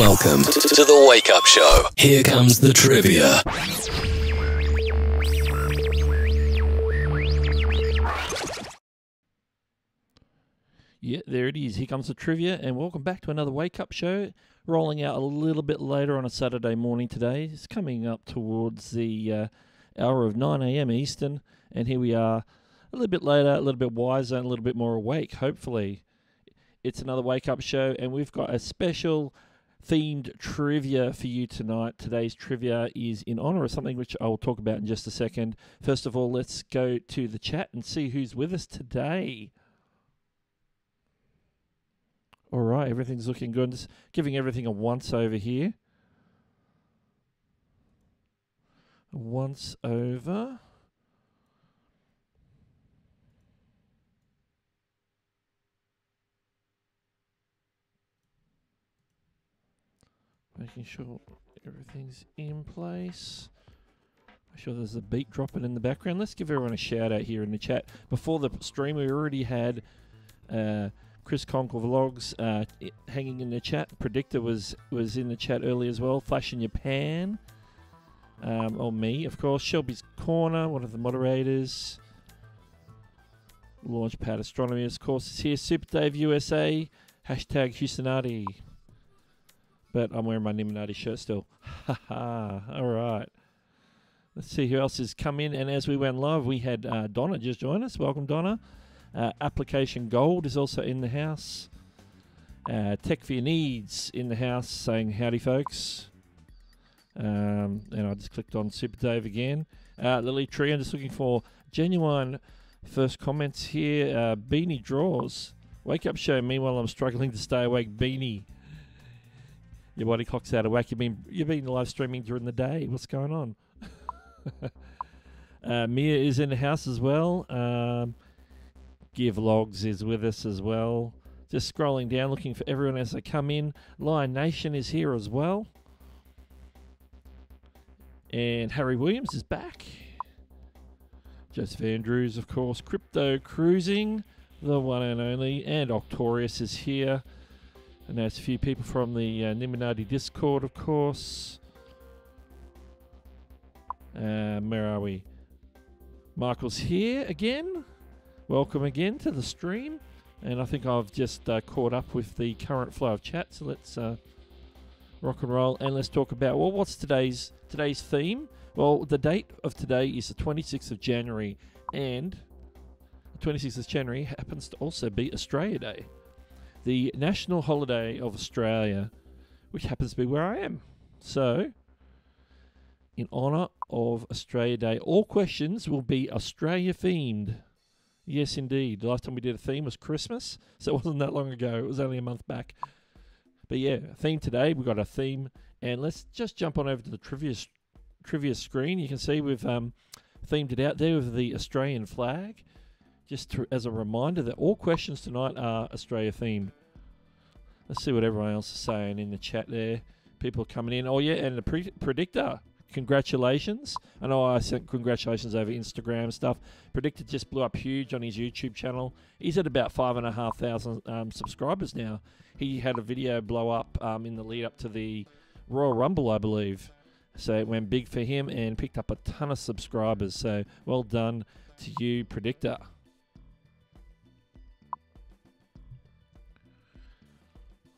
Welcome to the Wake Up Show. Here comes the trivia. Yeah, there it is. Here comes the trivia, and welcome back to another Wake Up Show. Rolling out a little bit later on a Saturday morning today. It's coming up towards the hour of 9 a.m. Eastern, and here we are a little bit later, a little bit wiser, and a little bit more awake, hopefully. It's another Wake Up Show, and we've got a special themed trivia for you tonight. Today's trivia is in honor of something which I'll talk about in just a second. First of all, let's go to the chat and see who's with us today. All right, everything's looking good. Just giving everything a once over here. A once over. Making sure everything's in place. Make sure there's a beat dropping in the background. Let's give everyone a shout out here in the chat. Before the stream, we already had Chris Conkle Vlogs hanging in the chat. Predictor was in the chat earlier as well. Flash in your pan. Or me, of course. Shelby's Corner, one of the moderators. Launchpad Astronomy, of course, is here. Super Dave USA. Hashtag Houstonati. But I'm wearing my Nimminati shirt still. Haha. All right. Let's see who else has come in. And as we went live, we had Donna just join us. Welcome, Donna. Application Gold is also in the house. Tech for Your Needs in the house, saying howdy, folks. And I just clicked on Super Dave again. Lily Tree, I'm just looking for genuine first comments here. Beanie Draws. Wake Up Show. Meanwhile, I'm struggling to stay awake. Beanie. Your body clock's out of whack. You've been live streaming during the day. What's going on? Mia is in the house as well. Gear Vlogs is with us as well. Just scrolling down, looking for everyone as they come in. Lion Nation is here as well. And Harry Williams is back. Joseph Andrews, of course. Crypto Cruising, the one and only. And Octorius is here. And there's a few people from the Nimminati Discord, of course. Where are we? Michael's here again. Welcome again to the stream. And I think I've just caught up with the current flow of chat. So let's rock and roll. And let's talk about, well, what's today's theme? Well, the date of today is the 26th of January. And the 26th of January happens to also be Australia Day. The national holiday of Australia, which happens to be where I am. So, in honour of Australia Day, all questions will be Australia themed. Yes, indeed. The last time we did a theme was Christmas, so it wasn't that long ago. It was only a month back. But yeah, theme today. We've got a theme, and let's just jump on over to the trivia screen. You can see we've themed it out there with the Australian flag. Just as a reminder that all questions tonight are Australia themed. Let's see what everyone else is saying in the chat there. People are coming in. Oh yeah, and the predictor. Congratulations. I know I sent congratulations over Instagram stuff. Predictor just blew up huge on his YouTube channel. He's at about 5,500 subscribers now. He had a video blow up in the lead up to the Royal Rumble, I believe. So it went big for him and picked up a ton of subscribers. So well done to you, Predictor.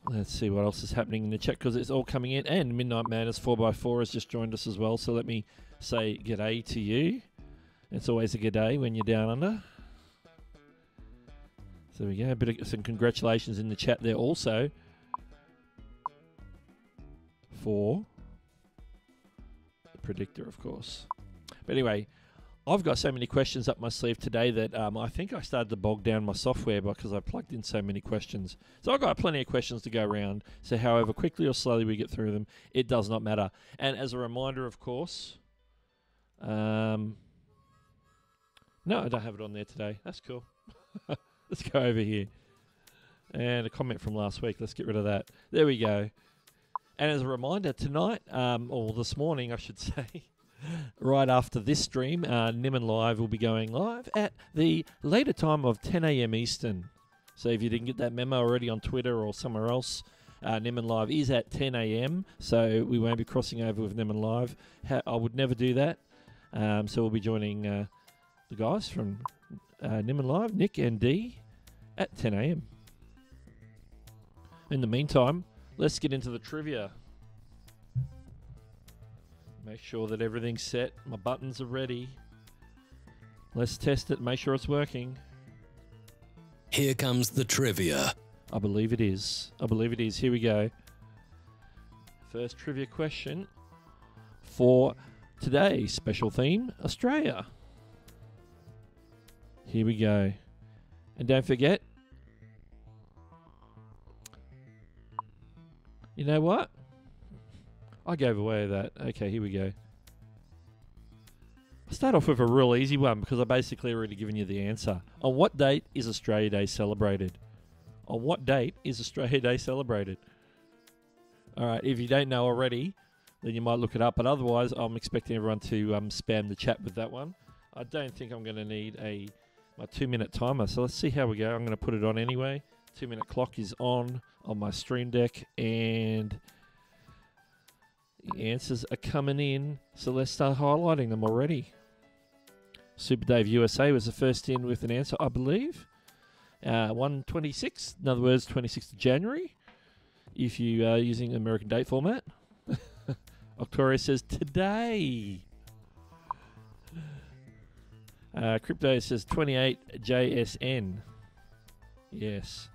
Let's see what else is happening in the chat because it's all coming in. And Midnight Madness 4x4 has just joined us as well. So let me say g'day to you. It's always a g'day when you're down under. So there we go. A bit of some congratulations in the chat there also for the Predictor, of course. But anyway, I've got so many questions up my sleeve today that I think I started to bog down my software because I plugged in so many questions. So I've got plenty of questions to go around. So however quickly or slowly we get through them, it does not matter. And as a reminder, of course, no, I don't have it on there today. That's cool. Let's go over here. And a comment from last week. Let's get rid of that. There we go. And as a reminder, tonight, or this morning, I should say, right after this stream, Nimmin Live will be going live at the later time of 10 a.m. Eastern. So if you didn't get that memo already on Twitter or somewhere else, Nimmin Live is at 10 a.m, so we won't be crossing over with Nimmin Live. I would never do that. So we'll be joining the guys from Nimmin Live, Nick and Dee, at 10 a.m. In the meantime, let's get into the trivia. Make sure that everything's set. My buttons are ready. Let's test it. Make sure it's working. Here comes the trivia. I believe it is. I believe it is. Here we go. First trivia question for today's special theme, Australia. Here we go. And don't forget, you know what? I gave away that. Okay, here we go. I'll start off with a real easy one because I basically already given you the answer. On what date is Australia Day celebrated? On what date is Australia Day celebrated? All right, if you don't know already, then you might look it up. But otherwise, I'm expecting everyone to spam the chat with that one. I don't think I'm going to need my 2-minute timer. So let's see how we go. I'm going to put it on anyway. 2-minute clock is on my Stream Deck, and the answers are coming in, so let's start highlighting them already. Super Dave USA was the first in with an answer, I believe. 1/26, in other words, 26th of January, if you are using American date format. Octoria says today. Crypto says 28 JSN. Yes.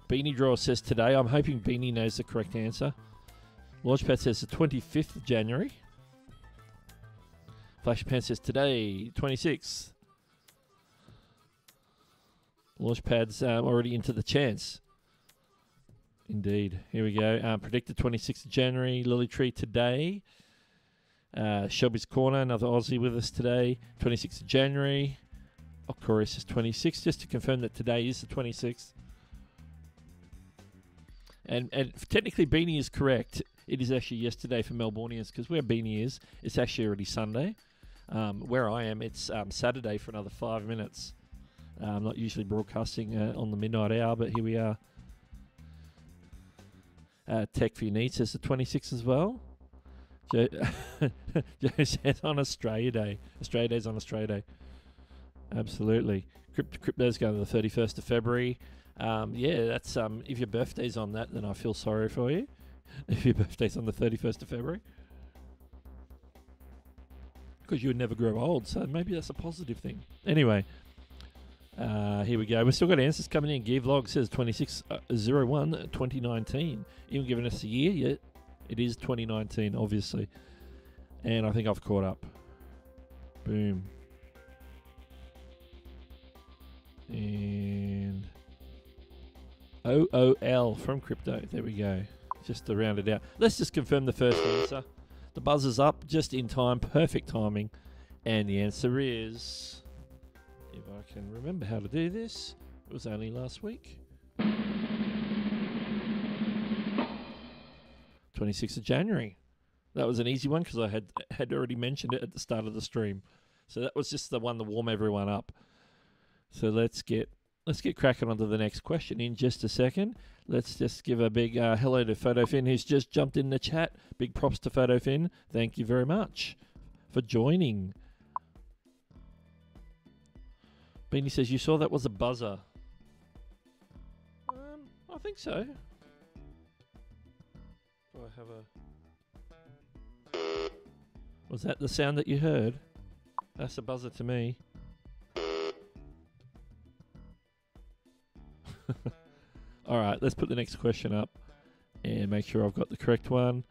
Beanie Draw says today. I'm hoping Beanie knows the correct answer. Launchpad says the 25th of January. Flashpan says today, 26th. Launchpad's already into the chance. Indeed. Here we go. Predicted 26th of January. Lily Tree today. Shelby's Corner, another Aussie with us today. 26th of January. Octoria says 26th, just to confirm that today is the 26th. And technically Beanie is correct. It is actually yesterday for Melbournians, because where Beanie is, it's actually already Sunday. Where I am, it's Saturday for another 5 minutes. I'm not usually broadcasting on the midnight hour, but here we are. Tech for your needs says the 26th as well. Joe says on Australia Day. Australia Day's on Australia Day. Absolutely. Crypto's going to the 31st of February. Yeah, that's if your birthday's on that, then I feel sorry for you. If your birthday's on the 31st of February. Because you would never grow old, so maybe that's a positive thing. Anyway, here we go. We've still got answers coming in. Gearvlog says 26/01/2019. Even giving us a year yet. It is 2019, obviously. And I think I've caught up. Boom. And OOL from Crypto. There we go. Just to round it out. Let's just confirm the first answer. The buzzer's up just in time. Perfect timing. And the answer is, if I can remember how to do this, it was only last week. 26th of January. That was an easy one because I had already mentioned it at the start of the stream. So that was just the one to warm everyone up. So let's get cracking onto the next question in just a second. Let's just give a big hello to PhotoFin, who's just jumped in the chat. Big props to PhotoFin. Thank you very much for joining. Beanie says, you saw that was a buzzer. I think so. Do I have a... Was that the sound that you heard? That's a buzzer to me. All right, let's put the next question up and make sure I've got the correct one.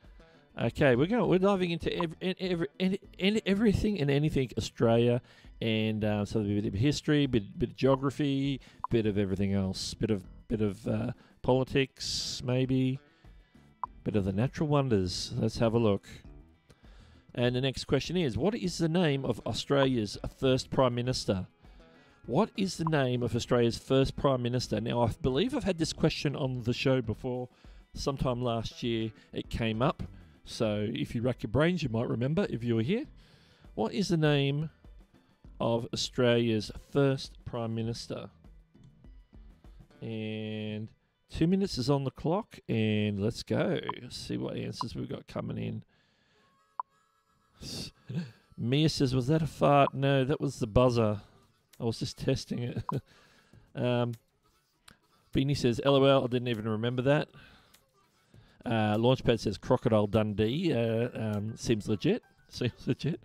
Okay, we're diving into everything and anything Australia, and so there'll be a bit of history, bit of geography, bit of everything else, bit of politics, maybe, bit of the natural wonders. Let's have a look. And the next question is, what is the name of Australia's first Prime Minister? What is the name of Australia's first Prime Minister? Now, I believe I've had this question on the show before. Sometime last year it came up. So if you rack your brains, you might remember if you were here. What is the name of Australia's first Prime Minister? And 2 minutes is on the clock, and let's go. See what answers we've got coming in. Mia says, was that a fart? No, that was the buzzer. I was just testing it. Beanie says, LOL, I didn't even remember that. Launchpad says, Crocodile Dundee. Seems legit. Seems legit.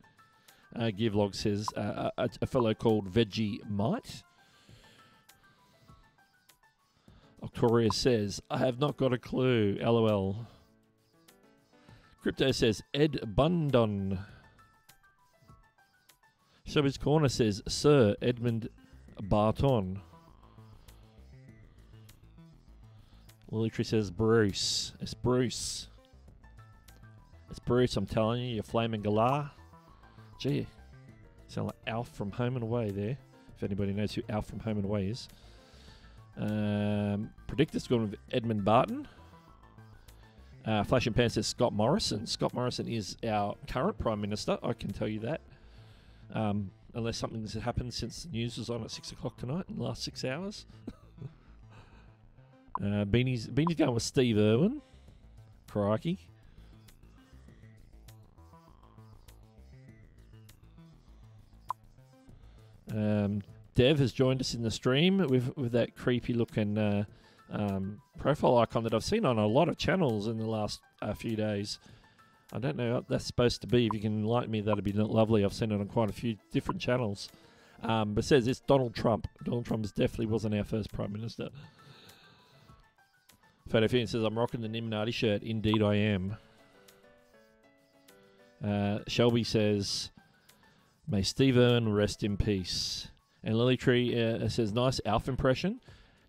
Gearvlog says, a fellow called Veggie Mite. Octoria says, I have not got a clue. LOL. Crypto says, Ed Bundon. Shelby's Corner says, Sir Edmund Barton. Lilytree says, Bruce. It's Bruce. It's Bruce, I'm telling you. You're flaming galah. Gee, sound like Alf from Home and Away there. If anybody knows who Alf from Home and Away is. Predictor's going with Edmund Barton. Flash and Pan says Scott Morrison. Scott Morrison is our current Prime Minister, I can tell you that. Unless something's happened since the news was on at 6 o'clock tonight in the last 6 hours. Beanie's going with Steve Irwin. Crikey. Dev has joined us in the stream with that creepy looking profile icon that I've seen on a lot of channels in the last few days. I don't know what that's supposed to be. If you can enlighten me, that'd be lovely. I've seen it on quite a few different channels. But it says it's Donald Trump. Donald Trump definitely wasn't our first Prime Minister. Photofian says, I'm rocking the Nimnati shirt. Indeed I am. Shelby says, may Steve Irwin rest in peace. And Lilytree says, nice Alf impression.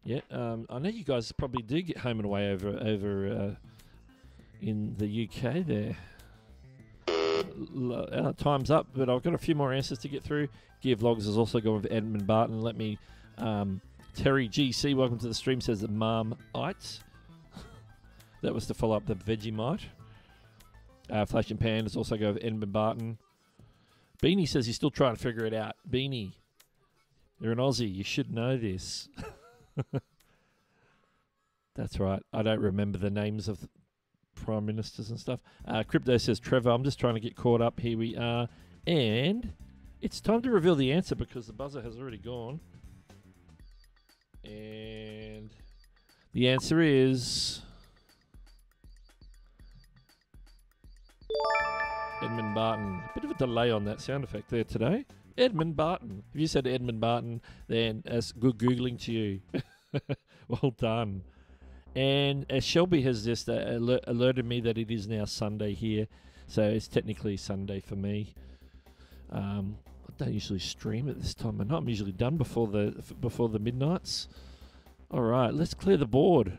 Yeah, I know you guys probably do get Home and Away over in the UK there. Time's up, but I've got a few more answers to get through. Gear Vlogs is also going with Edmund Barton. Let me... Terry GC, welcome to the stream, says that Mom-ites. That was to follow up the Vegemite. Flash and Pan is also going with Edmund Barton. Beanie says he's still trying to figure it out. Beanie, you're an Aussie. You should know this. That's right. I don't remember the names of Prime Ministers and stuff. Crypto says, Trevor, I'm just trying to get caught up. Here we are. And it's time to reveal the answer because the buzzer has already gone. And the answer is... Edmund Barton. A bit of a delay on that sound effect there today. Edmund Barton. If you said Edmund Barton, then that's good Googling to you. Well done. And Shelby has just alerted me that it is now Sunday here. So it's technically Sunday for me. I don't usually stream at this time of night. I'm usually done before the midnights. All right, let's clear the board.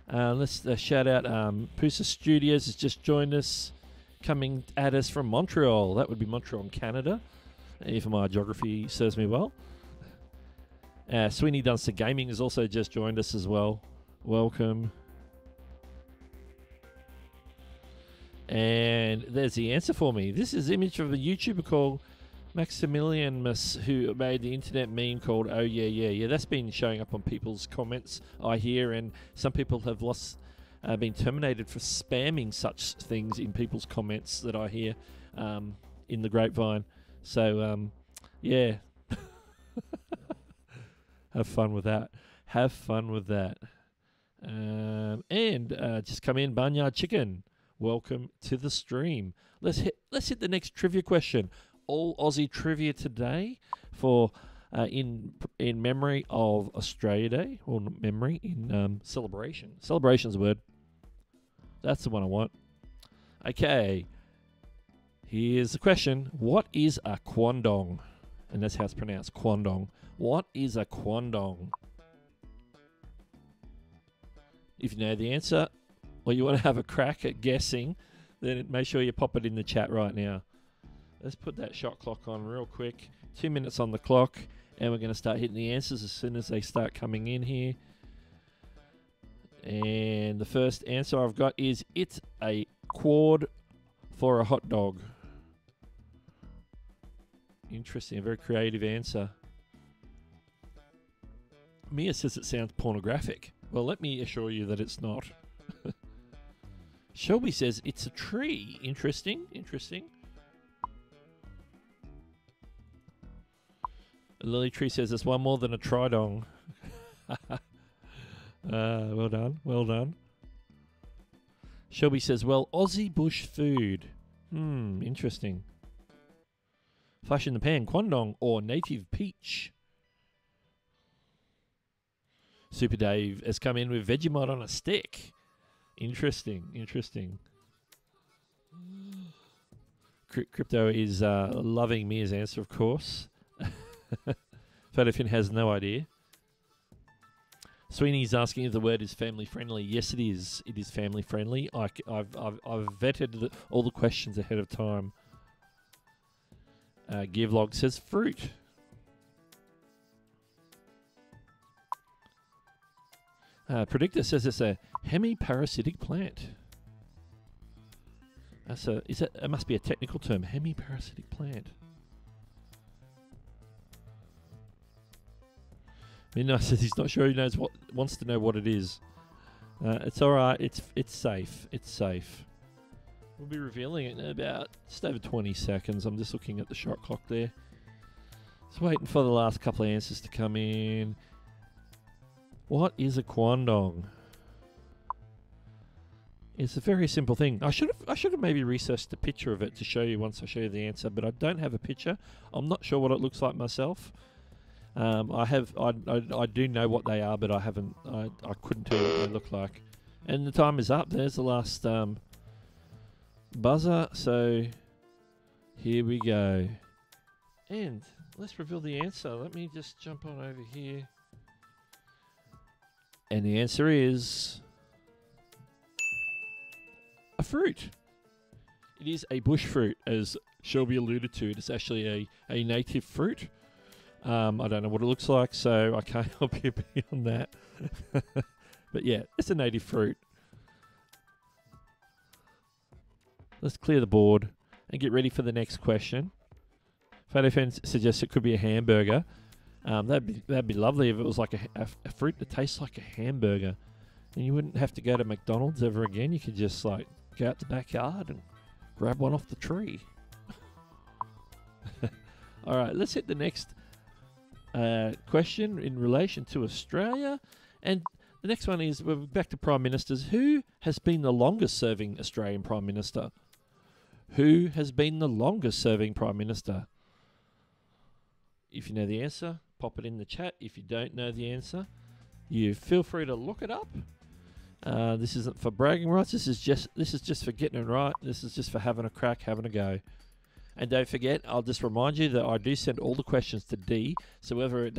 Let's shout out Pusa Studios has just joined us, coming at us from Montreal. That would be Montreal, Canada, if my geography serves me well. Sweeney Dunster Gaming has also just joined us as well. Welcome. And there's the answer for me. This is an image of a YouTuber called Maximilianmus, who made the internet meme called "Oh yeah, yeah, yeah." That's been showing up on people's comments, I hear, and some people have been terminated for spamming such things in people's comments that I hear in the grapevine. So, yeah, have fun with that. Have fun with that. And just come in, Barnyard Chicken. Welcome to the stream. Let's hit the next trivia question. All Aussie trivia today for in memory of Australia Day, or memory in celebration. Celebration's a word. That's the one I want. Okay. Here's the question. What is a quandong? And that's how it's pronounced, quandong. What is a quandong? If you know the answer, or you want to have a crack at guessing, then make sure you pop it in the chat right now. Let's put that shot clock on real quick. 2 minutes on the clock, and we're going to start hitting the answers as soon as they start coming in here. And the first answer I've got is, it's a quad for a hot dog. Interesting, a very creative answer. Mia says it sounds pornographic. Well, let me assure you that it's not. Shelby says it's a tree. Interesting, interesting. Lily Tree says it's one more than a tridong. Well done, well done. Shelby says, well, Aussie bush food. Interesting. Flash in the pan, quandong or native peach. Super Dave has come in with Vegemite on a stick. Interesting, interesting. Crypto is loving Mia's answer, of course. Photofin has no idea. Sweeney's asking if the word is family friendly. Yes, it is. It is family friendly. I've vetted all the questions ahead of time. Gearvlog says fruit. Predictor says it's a hemiparasitic plant. It must be a technical term. Hemiparasitic plant. Midnight says he's not sure he knows wants to know what it is. It's all right. It's safe. It's safe. We'll be revealing it in about just over 20 seconds. I'm just looking at the shot clock there. Just waiting for the last couple of answers to come in. What is a quandong? It's a very simple thing. I should have maybe researched a picture of it to show you once I show you the answer, but I don't have a picture. I'm not sure what it looks like myself. I do know what they are, but I couldn't tell you what they look like. And the time is up. There's the last buzzer. So here we go. And let's reveal the answer. Let me just jump on over here. And the answer is a fruit. It is a bush fruit, as Shelby alluded to. It's actually a native fruit. I don't know what it looks like, so I can't help you beyond that. But yeah, it's a native fruit. Let's clear the board and get ready for the next question. Photofan suggests it could be a hamburger. That'd be lovely if it was like a fruit that tastes like a hamburger. And you wouldn't have to go to McDonald's ever again. You could just like go out the backyard and grab one off the tree. All right, let's hit the next question in relation to Australia. And the next one is, we're back to Prime Ministers. Who has been the longest serving Australian Prime Minister? Who has been the longest serving Prime Minister? If you know the answer, pop it in the chat. If you don't know the answer, you feel free to look it up. This isn't for bragging rights. This is just for getting it right. This is just for having a crack, having a go. And don't forget, I'll just remind you that I do send all the questions to D. So whether it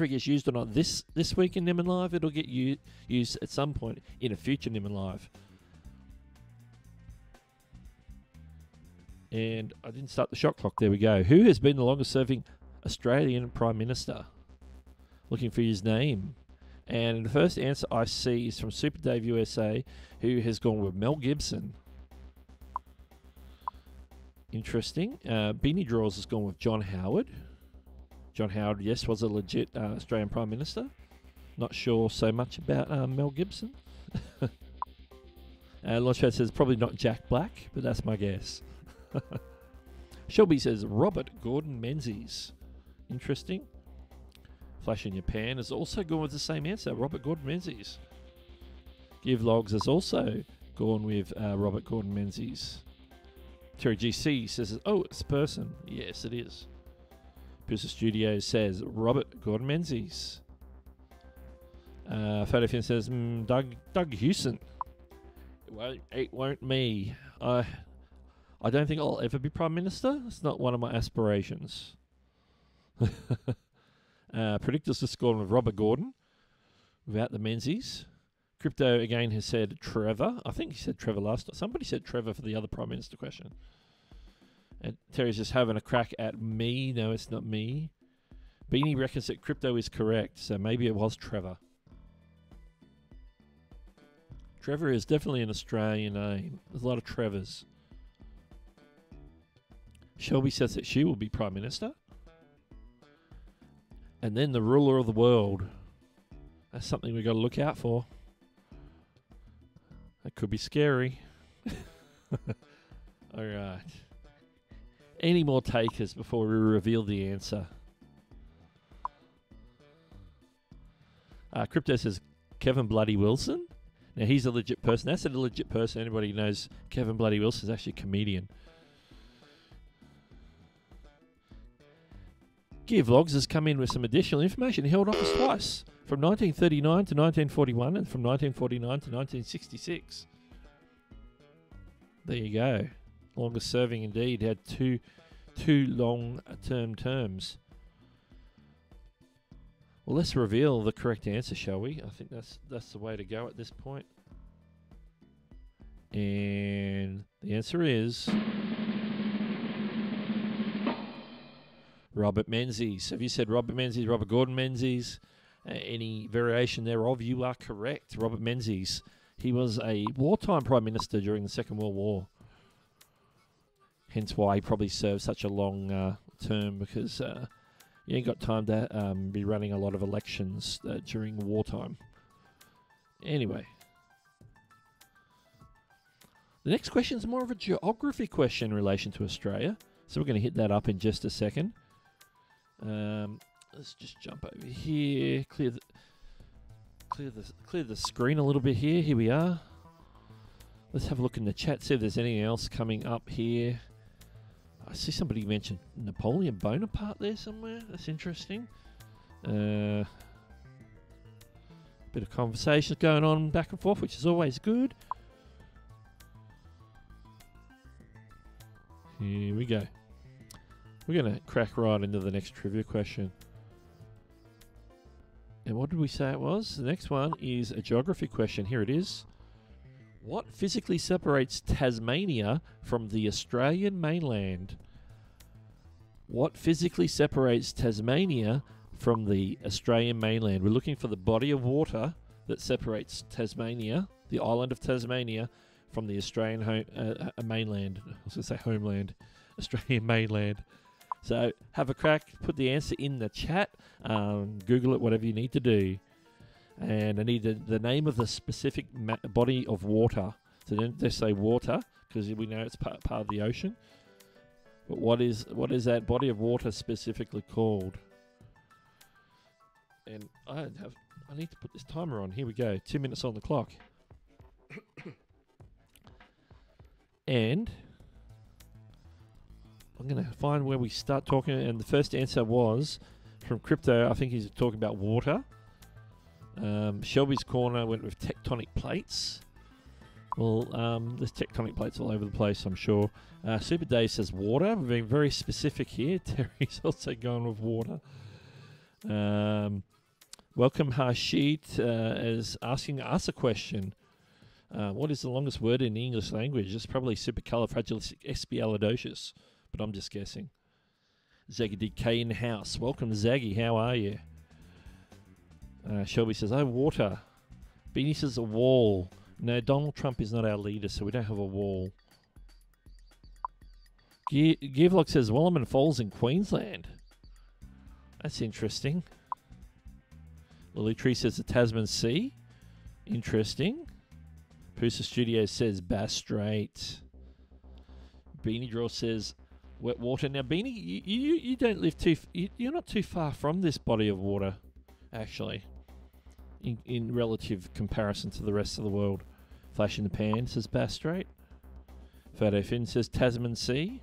gets used or not this week in Nimmin Live, it'll get used at some point in a future Nimmin Live. And I didn't start the shot clock. There we go. Who has been the longest serving Australian Prime Minister? Looking for his name. And the first answer I see is from Super Dave USA, who has gone with Mel Gibson. Interesting. Beanie Draws has gone with John Howard. John Howard, yes, was a legit Australian Prime Minister. Not sure so much about Mel Gibson. Launchpad says probably not Jack Black, but that's my guess. Shelby says Robert Gordon Menzies. Interesting. Flash in your pan has also gone with the same answer, Robert Gordon Menzies. Give Logs has also gone with Robert Gordon Menzies. Terry GC says, oh, it's a person. Yes, it is. Pizza Studios says Robert Gordon Menzies. Photofin says Doug Hewson. It won't me. I don't think I'll ever be Prime Minister. It's not one of my aspirations. Predictors has gone with Robert Gordon without the Menzies. Crypto again has said Trevor. I think he said Trevor last time. Somebody said Trevor for the other Prime Minister question. And Terry's just having a crack at me. No, it's not me. Beanie reckons that Crypto is correct, so maybe it was Trevor. Trevor is definitely an Australian name. There's a lot of Trevors. Shelby says that she will be Prime Minister. And then the ruler of the world. That's something we've got to look out for. That could be scary. All right. Any more takers before we reveal the answer? Crypto says Kevin Bloody Wilson. Now, he's a legit person. That's a legit person. Anybody who knows Kevin Bloody Wilson is actually a comedian. Gear Vlogs has come in with some additional information. He held office twice, from 1939 to 1941 and from 1949 to 1966. There you go. Longest serving indeed. Had two long-term terms. Well, let's reveal the correct answer, shall we? I think that's the way to go at this point. And the answer is Robert Menzies. Have you said Robert Menzies, Robert Gordon Menzies? Any variation thereof, you are correct. Robert Menzies. He was a wartime Prime Minister during the Second World War. Hence why he probably served such a long term, because you ain't got time to be running a lot of elections during wartime. Anyway. The next question is more of a geography question in relation to Australia. So we're going to hit that up in just a second. Let's just jump over here. Clear the screen a little bit here. Here we are. Let's have a look in the chat, see if there's anything else coming up here. I see somebody mentioned Napoleon Bonaparte there somewhere. That's interesting. Bit of conversation going on back and forth, which is always good. Here we go. We're going to crack right into the next trivia question. And what did we say it was? The next one is a geography question. Here it is. What physically separates Tasmania from the Australian mainland? What physically separates Tasmania from the Australian mainland? We're looking for the body of water that separates Tasmania, the island of Tasmania, from the Australian mainland. I was going to say homeland. Australian mainland. So have a crack, put the answer in the chat, Google it, whatever you need to do. And I need the name of the specific body of water. So don't just say water, because we know it's part of the ocean. But what is that body of water specifically called? And I need to put this timer on. Here we go. 2 minutes on the clock. And I'm going to find where we start talking. And the first answer was from Crypto. I think he's talking about water. Shelby's Corner went with tectonic plates. Well, there's tectonic plates all over the place, I'm sure. Super Dave says water. We're being very specific here. Terry's also going with water. Welcome Harshit is asking us a question. What is the longest word in the English language? It's probably supercalifragilisticexpialidocious, but I'm just guessing. Zaggy DK in the house. Welcome, Zaggy. How are you? Shelby says, oh, water. Beanie says a wall. No, Donald Trump is not our leader, so we don't have a wall. Gearvlog says Wallerman Falls in Queensland. That's interesting. Lily Tree says the Tasman Sea. Interesting. Poosa Studios says Bass Strait. Beanie Draw says wet water. Now, Beanie, you don't live you're not too far from this body of water, actually, in relative comparison to the rest of the world. Flash in the Pan says Bass Strait. Photo Finn says Tasman Sea.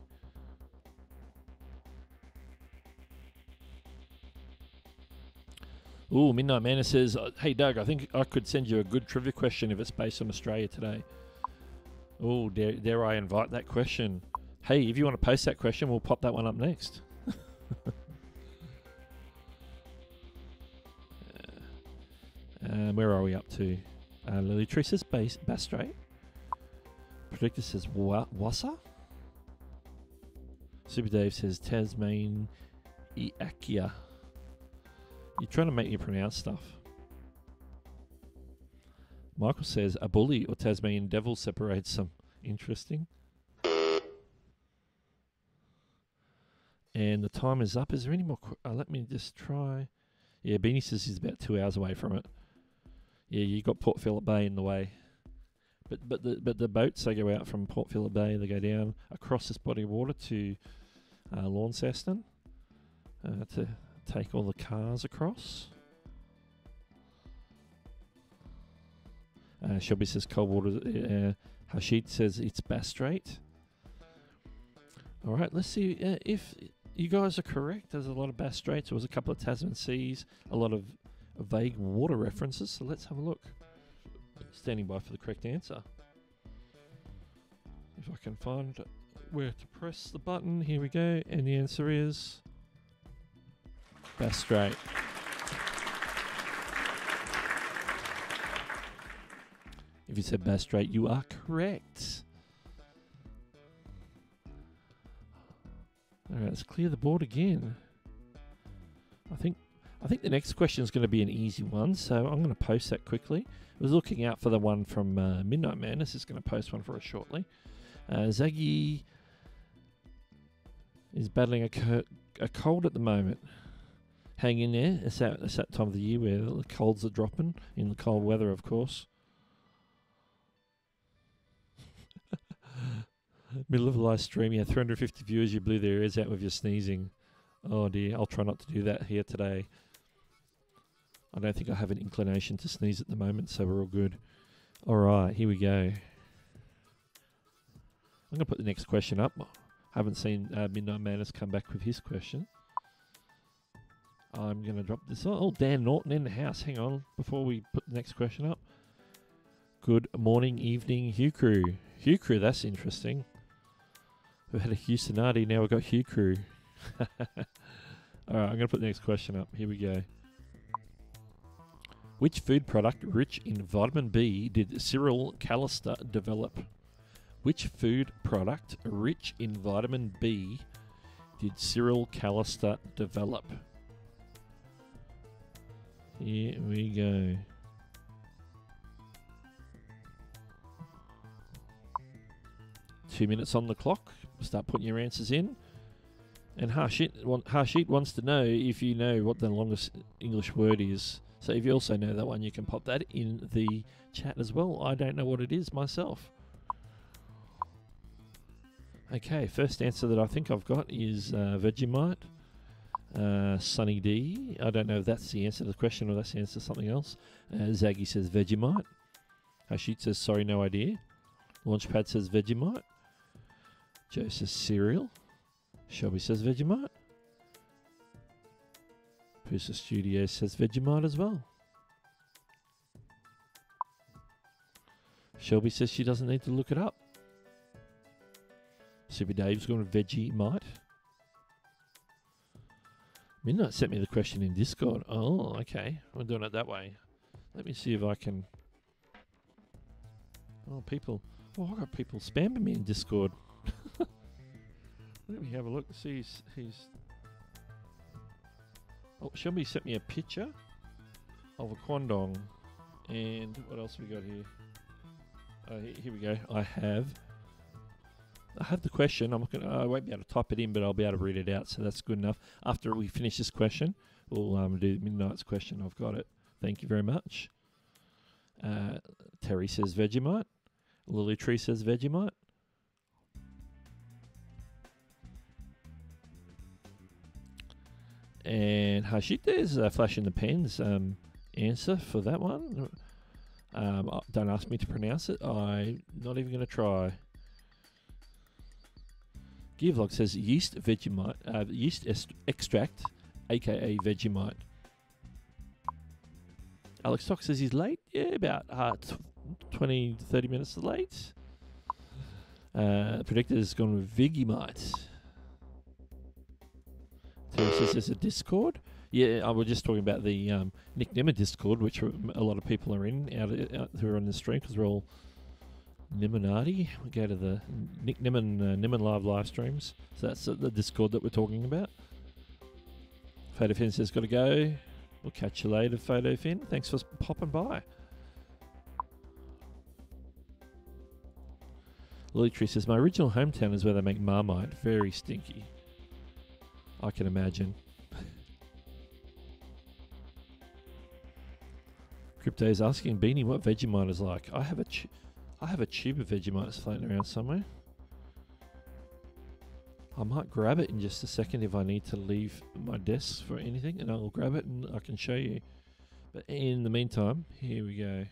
Ooh, Midnight Manor says, hey Doug, I think I could send you a good trivia question if it's based on Australia today. Oh, dare I invite that question? Hey, if you want to post that question, we'll pop that one up next. Where are we up to? Lily Tree says Bass Strait. Predictor says Wassa. Super Dave says Tasmania. You're trying to make me pronounce stuff. Michael says a bully or Tasmanian devil separates them. Interesting. And the time is up. Is there any more? Let me just try. Yeah, Beanie says he's about 2 hours away from it. Yeah, you got Port Phillip Bay in the way. But the boats, they go out from Port Phillip Bay, they go down across this body of water to Launceston to take all the cars across. Shelby says cold water. Hashid says it's Bass Strait. All right, let's see if you guys are correct. There's a lot of Bass Straits. There was a couple of Tasman Seas, a lot of vague water references. So let's have a look. Standing by for the correct answer. If I can find where to press the button. Here we go. And the answer is Bass Strait. If you said Bass Strait, you are correct. All right, let's clear the board again. I think the next question is going to be an easy one, so I'm going to post that quickly. I was looking out for the one from Midnight Madness. Is going to post one for us shortly. Zaggy is battling a cold at the moment. Hang in there. It's that time of the year where the colds are dropping, in the cold weather, of course. Middle of the live stream, yeah, 350 viewers, you blew their ears out with your sneezing. Oh dear, I'll try not to do that here today. I don't think I have an inclination to sneeze at the moment, so we're all good. Alright, here we go. I'm going to put the next question up. Haven't seen Midnight Madness come back with his question. I'm going to drop this on. Oh, Dan Norton in the house. Hang on, before we put the next question up. Good morning, evening, Hugh Crew. Hugh Crew, that's interesting. We've had a Houstonati, now we've got Hugh Crew. Alright, I'm going to put the next question up. Here we go. Which food product rich in vitamin B did Cyril Callister develop? Which food product rich in vitamin B did Cyril Callister develop? Here we go. Two minutes on the clock. Start putting your answers in. And Harshit wants to know if you know what the longest English word is. So if you also know that one, you can pop that in the chat as well. I don't know what it is myself. Okay, first answer that I think I've got is Vegemite. Sunny D. I don't know if that's the answer to the question or that's the answer to something else. Zaggy says Vegemite. Harshit says sorry, no idea. Launchpad says Vegemite. Joe says cereal. Shelby says Vegemite. Poosa Studio says Vegemite as well. Shelby says she doesn't need to look it up. Super Dave's going to Vegemite. Midnight sent me the question in Discord. Oh, okay. We're doing it that way. Let me see if I can... Oh, people... Oh, I got people spamming me in Discord. Let me have a look. See, he's... Oh, Shelby sent me a picture of a quandong. And what else we got here? Here we go. I have the question. I won't be able to type it in, but I'll be able to read it out. So that's good enough. After we finish this question, we'll do Midnight's question. I've got it. Thank you very much. Terry says Vegemite. Lily Tree says Vegemite. And Hashit, there's a flash in the pens answer for that one. Don't ask me to pronounce it. I'm not even going to try. Gearvlog says yeast Vegemite, yeast extract, aka Vegemite. Alex Stock says he's late. Yeah, about 20 to 30 minutes late. Predictor's gone with Vegemite. Terry says there's a Discord. Yeah, I was just talking about the Nick Nimmin Discord, which a lot of people are in out who are on the stream because we're all Nimminati. We go to the Nick Nimmin live streams. So that's the Discord that we're talking about. Photo Fin says got to go. We'll catch you later, Photo Fin. Thanks for popping by. Lily Tree says my original hometown is where they make Marmite. Very stinky. I can imagine. Crypto is asking Beanie what Vegemite is like. I have a tube of Vegemites floating around somewhere. I might grab it in just a second if I need to leave my desk for anything, and I'll grab it and I can show you. But in the meantime, here we go.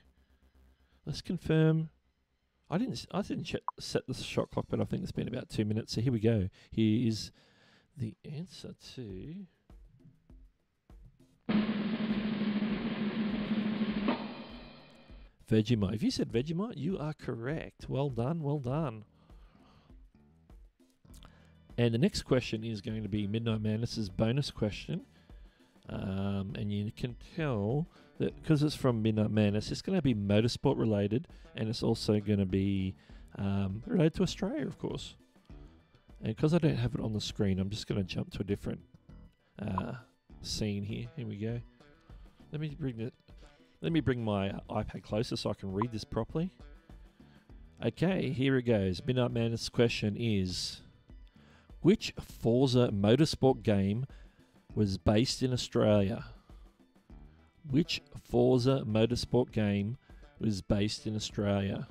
Let's confirm. I didn't set the shot clock, but I think it's been about 2 minutes. So here we go. Here is the answer to Vegemite. If you said Vegemite, you are correct. Well done, well done. And the next question is going to be Midnight Madness's bonus question. And you can tell that because it's from Midnight Madness, it's going to be motorsport related, and it's also going to be related to Australia, of course. And because I don't have it on the screen, I'm just going to jump to a different scene here. Here we go. Let me bring my iPad closer so I can read this properly. Okay, here it goes. Midnight Madness question is: which Forza motorsport game was based in Australia? Which Forza motorsport game was based in Australia?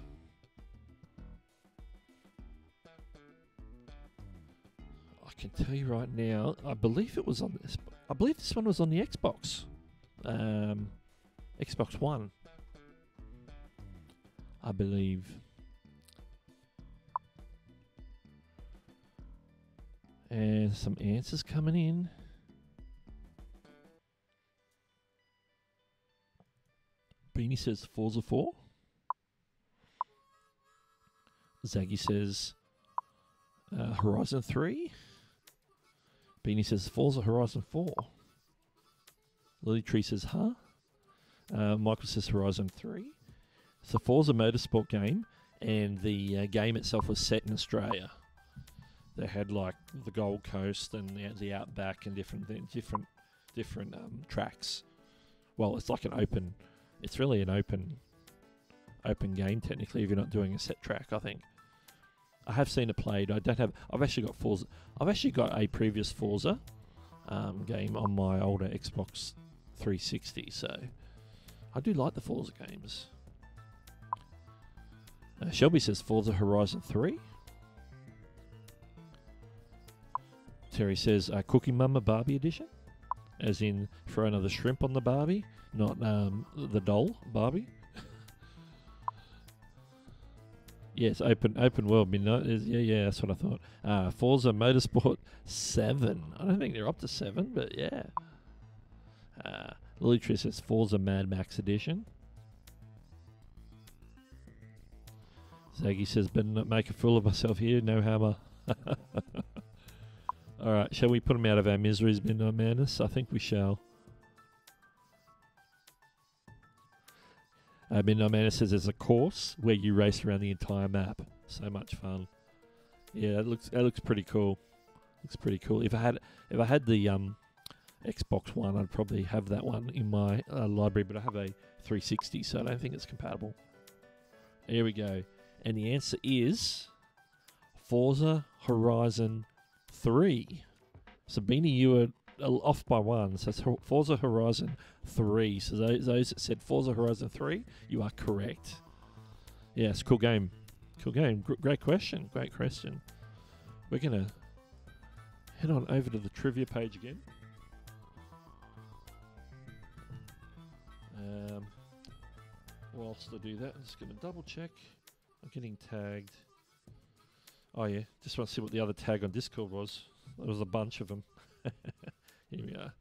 I can tell you right now, I believe it was on this. I believe this one was on the Xbox. Xbox One. I believe. And some answers coming in. Beanie says Forza 4. Zaggy says Horizon 3. Beanie says Forza Horizon 4. Lily Tree says, huh? Michael says Horizon 3. It's a Forza motorsport game, and the game itself was set in Australia. They had like the Gold Coast and the Outback and different tracks. Well, it's like an open. It's really an open game technically if you're not doing a set track. I think I have seen it played. I don't have. I've actually got Forza. I've actually got a previous Forza game on my older Xbox 360. So I do like the Forza games. Shelby says Forza Horizon 3. Terry says Cookie Mama Barbie edition, as in throw another shrimp on the Barbie, not the doll Barbie. Yes, open world midnight. Yeah, that's what I thought. Forza Motorsport 7. I don't think they're up to 7, but yeah. Lily Tree says Forza Mad Max edition. Zaggy says better not make a fool of myself here. No hammer. All right, shall we put them out of our miseries, Midnight Madness? I think we shall. Midnight Madness says there's a course where you race around the entire map. So much fun. Yeah, that looks pretty cool. Looks pretty cool. If I had the Xbox One, I'd probably have that one in my library, but I have a 360, so I don't think it's compatible. Here we go. And the answer is Forza Horizon 3. So Beanie, you were off by one. So it's Forza Horizon 3. So those that said Forza Horizon 3, you are correct. Yeah, it's a cool game. Cool game. Great question. Great question. We're going to head on over to the trivia page again. Whilst I do that, I'm just going to double check. I'm getting tagged. Oh yeah, just want to see what the other tag on Discord was. There was a bunch of them. Here we are.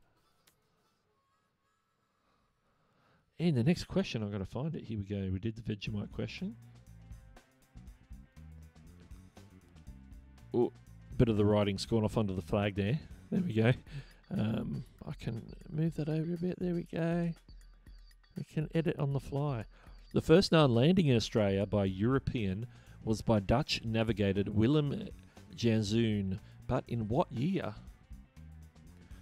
And the next question, I've got to find it. Here we go. We did the Vegemite question. Oh, bit of the writing's gone off onto the flag there. There we go. I can move that over a bit. There we go. We can edit on the fly. The first known landing in Australia by European was by Dutch navigator Willem Janszoon, but in what year?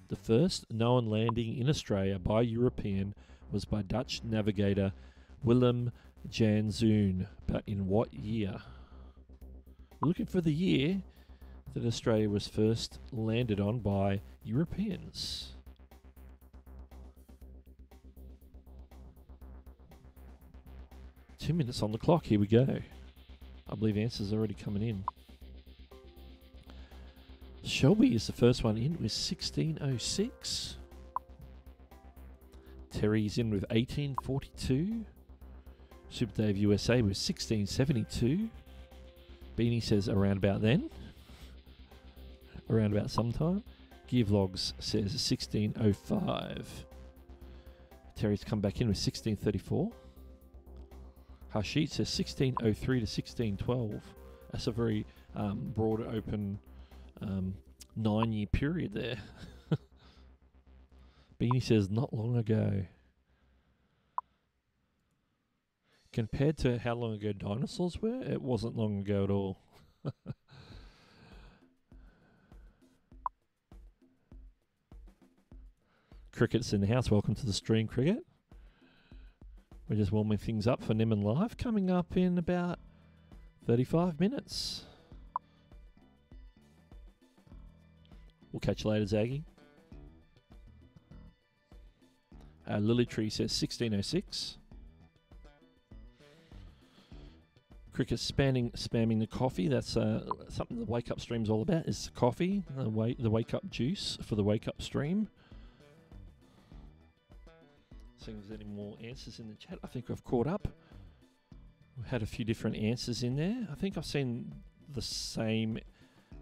The first known landing in Australia by European was by Dutch navigator Willem Janszoon, but in what year? We're looking for the year that Australia was first landed on by Europeans. 2 minutes on the clock. Here we go. I believe answers are already coming in. Shelby is the first one in with 1606. Terry's in with 1842. Super Dave USA with 1672. Beanie says around about then. Around about sometime. Gear Vlogs says 1605. Terry's come back in with 1634. Harshit says 1603 to 1612. That's a very broad, open 9-year period there. Beanie says not long ago. Compared to how long ago dinosaurs were, it wasn't long ago at all. Cricket's in the house. Welcome to the stream, Cricket. We're just warming things up for Nimmin Live, coming up in about 35 minutes. We'll catch you later, Zaggy. Lily Tree says 1606. Cricket spamming the coffee. That's something the Wake Up stream's all about, is the coffee, the Wake Up juice for the Wake Up stream. Seeing if there's any more answers in the chat. I think I've caught up. We've had a few different answers in there. I think I've seen the same,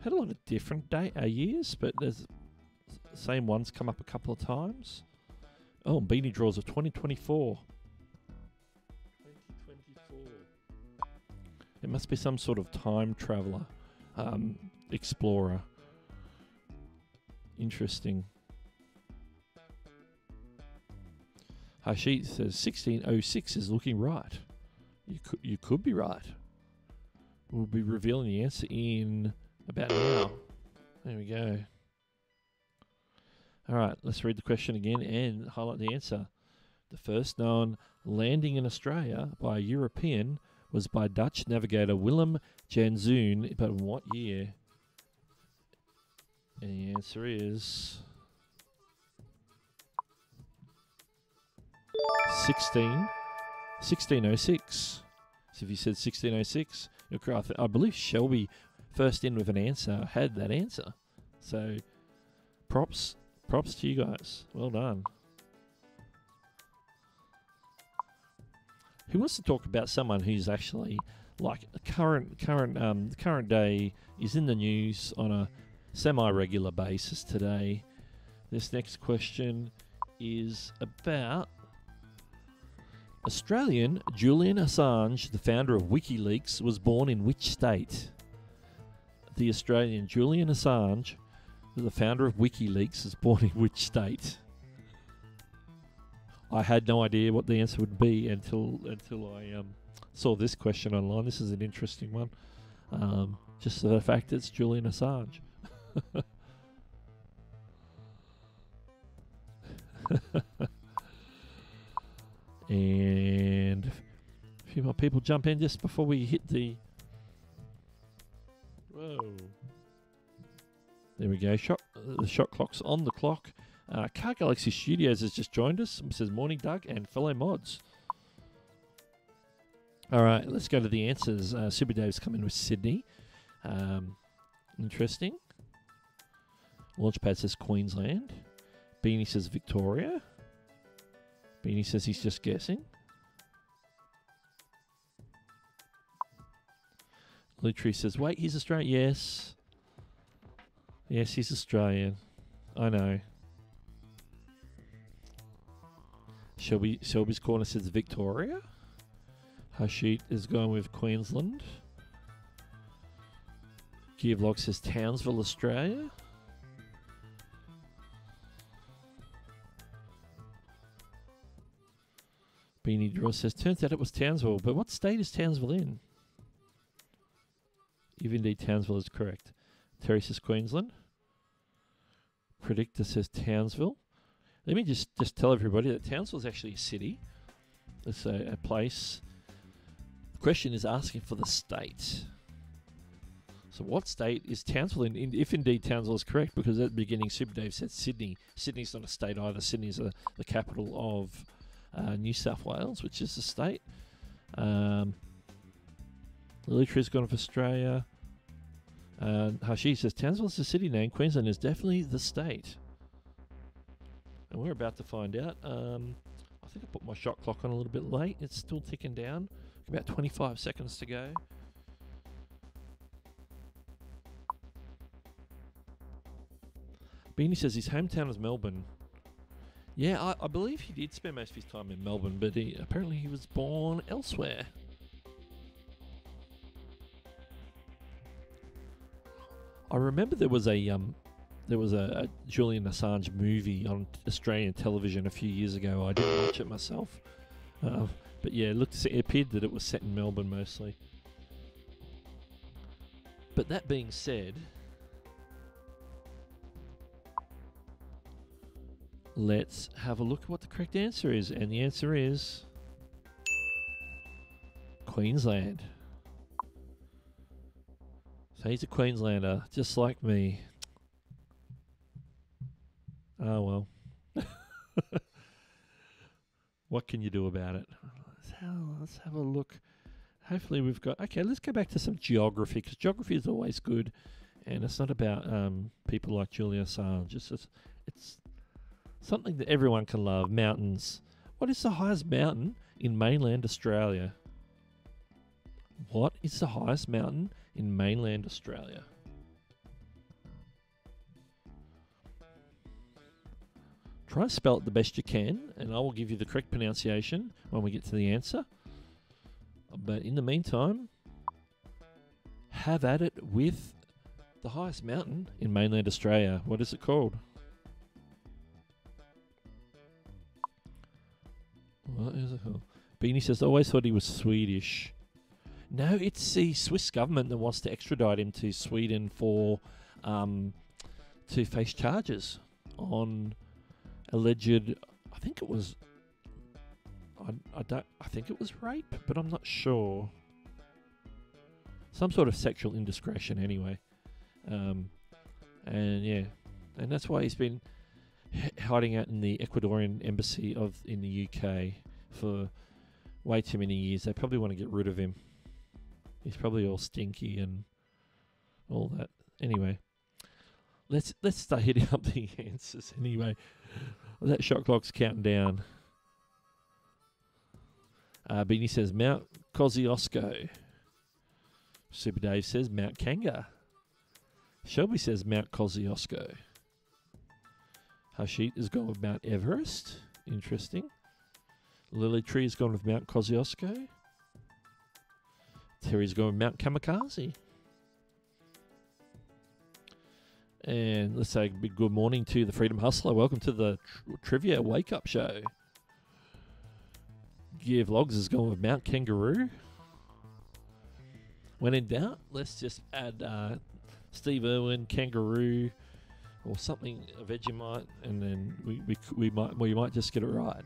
had a lot of different years, but there's the same ones come up a couple of times. Oh, Beanie Draws of 2024. 2024. It must be some sort of time traveler, explorer. Interesting. Harshit says 1606 is looking right. You could be right. We'll be revealing the answer in about now. There we go. All right, let's read the question again and highlight the answer. The first known landing in Australia by a European was by Dutch navigator Willem Janszoon, but in what year? And the answer is 1606. So if you said 1606, you're correct. I believe Shelby, first in with an answer, had that answer. So props to you guys. Well done. Who wants to talk about someone who's actually like a current day is in the news on a semi-regular basis today? This next question is about Australian Julian Assange, the founder of WikiLeaks, was born in which state? The Australian Julian Assange, the founder of WikiLeaks, is born in which state? I had no idea what the answer would be until I saw this question online. This is an interesting one. Just the fact it's Julian Assange. And a few more people jump in just before we hit the... Whoa. There we go. The shot clock's on the clock. Car Galaxy Studios has just joined us. It says, morning, Doug, and fellow mods. All right, let's go to the answers. Super Dave's come in with Sydney. Interesting. Launchpad says Queensland. Beanie says Victoria. Beanie says he's just guessing. Lutri says, wait, he's Australian. Yes. Yes, he's Australian. I know. Shelby's Corner says Victoria. Harshit is going with Queensland. Gearvlog says Townsville, Australia. Beanie Draw says, turns out it was Townsville, but what state is Townsville in? If indeed Townsville is correct. Terry says Queensland. Predictor says Townsville. Let me just tell everybody that Townsville is actually a city. It's a place. The question is asking for the state. So what state is Townsville in? If indeed Townsville is correct, because at the beginning Super Dave said Sydney. Sydney's not a state either. Sydney's the capital of New South Wales, which is a state. Lily Tree's gone for Australia. Hashi says, Townsville's the city name. Queensland is definitely the state. And we're about to find out. I think I put my shot clock on a little bit late. It's still ticking down. About 25 seconds to go. Beanie says his hometown is Melbourne. Yeah, I believe he did spend most of his time in Melbourne, but apparently he was born elsewhere. I remember there was a Julian Assange movie on Australian television a few years ago. I didn't watch it myself, but yeah, it appeared that it was set in Melbourne mostly. But that being said, let's have a look at what the correct answer is, and the answer is Queensland. So he's a Queenslander, just like me. Oh well. What can you do about it? Let's have a look. Hopefully we've got... Okay, let's go back to some geography, because geography is always good, and it's not about people like Julian Assange. It's something that everyone can love. Mountains. What is the highest mountain in mainland Australia? What is the highest mountain in mainland Australia? Try and spell it the best you can, and I will give you the correct pronunciation when we get to the answer. But in the meantime, have at it with the highest mountain in mainland Australia. What is it called? What is it called? Beanie says, I always thought he was Swedish. No, it's the Swiss government that wants to extradite him to Sweden for to face charges on alleged. I think it was. I think it was rape, but I'm not sure. Some sort of sexual indiscretion, anyway. And yeah, and that's why he's been hiding out in the Ecuadorian embassy in the UK for way too many years. They probably want to get rid of him. He's probably all stinky and all that. Anyway, let's start hitting up the answers. Anyway, that shot clock's counting down. Beanie says Mount Kosciuszko. Super Dave says Mount Kanga. Shelby says Mount Kosciuszko. Hashit has gone with Mount Everest. Interesting. Lily Tree has gone with Mount Kosciuszko. Terry's gone with Mount Kamikaze. And let's say a big good morning to the Freedom Hustler. Welcome to the Trivia Wake Up Show. Gear Vlogs has gone with Mount Kangaroo. When in doubt, let's just add Steve Irwin, Kangaroo, or something, a Vegemite, and then we might just get it right.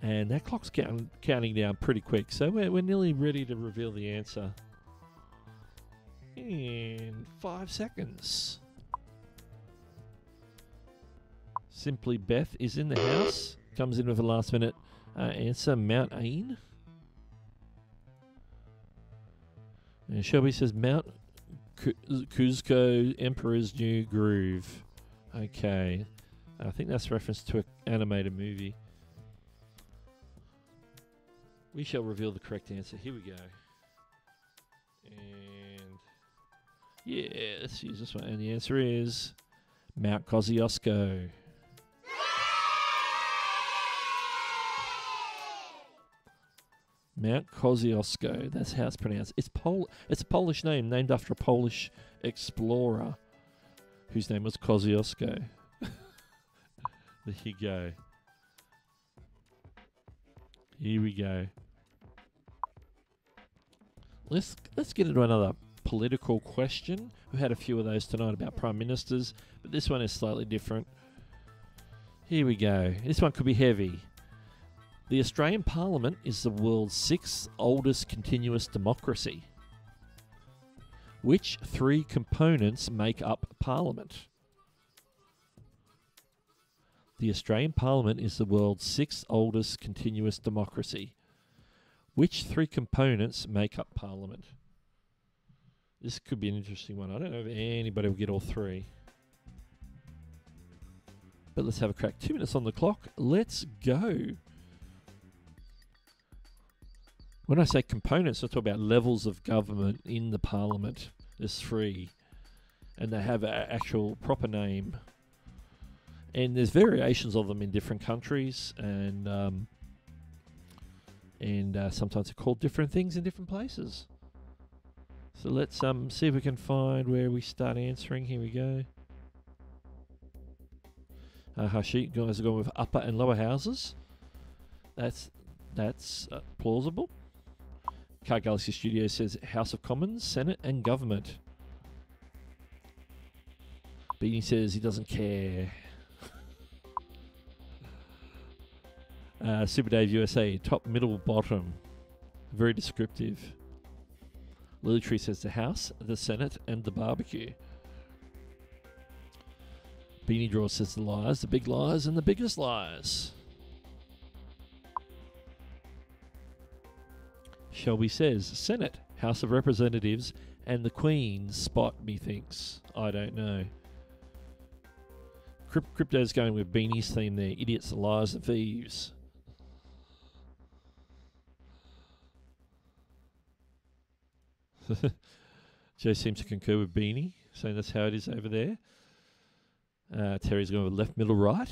And that clock's counting down pretty quick, so we're nearly ready to reveal the answer. In 5 seconds. Simply Beth is in the house. Comes in with a last minute answer. Mount Ain. And Shelby says Mount Cuzco, Emperor's New Groove. Okay. I think that's reference to an animated movie. We shall reveal the correct answer. Here we go. And yeah, let's use this one. And the answer is Mount Kosciuszko. Mount Kosciuszko. That's how it's pronounced. It's a Polish name named after a Polish explorer whose name was Kosciuszko. There you go. Here we go. Let's get into another political question. We've had a few of those tonight about prime ministers, but this one is slightly different. Here we go. This one could be heavy. The Australian Parliament is the world's 6th oldest continuous democracy. Which 3 components make up Parliament? The Australian Parliament is the world's 6th oldest continuous democracy. Which 3 components make up Parliament? This could be an interesting one. I don't know if anybody will get all 3. But let's have a crack. 2 minutes on the clock. Let's go. When I say components, I talk about levels of government in the Parliament. There's 3. And they have an actual proper name. And there's variations of them in different countries. And sometimes they're called different things in different places. So let's see if we can find where we start answering. Here we go. Hashit guys are going with upper and lower houses. That's plausible. Car Galaxy Studio says House of Commons, Senate, and Government. Beanie says he doesn't care. Super Dave USA, top, middle, bottom. Very descriptive. Lily Tree says the House, the Senate, and the barbecue. Beanie Draw says the lies, the big lies, and the biggest lies. Shelby says Senate, House of Representatives, and the Queen. Spot, methinks. I don't know. Crypto's going with Beanie's theme there. Idiots, liars, and thieves. Joe seems to concur with Beanie, saying that's how it is over there. Terry's going with left, middle, right.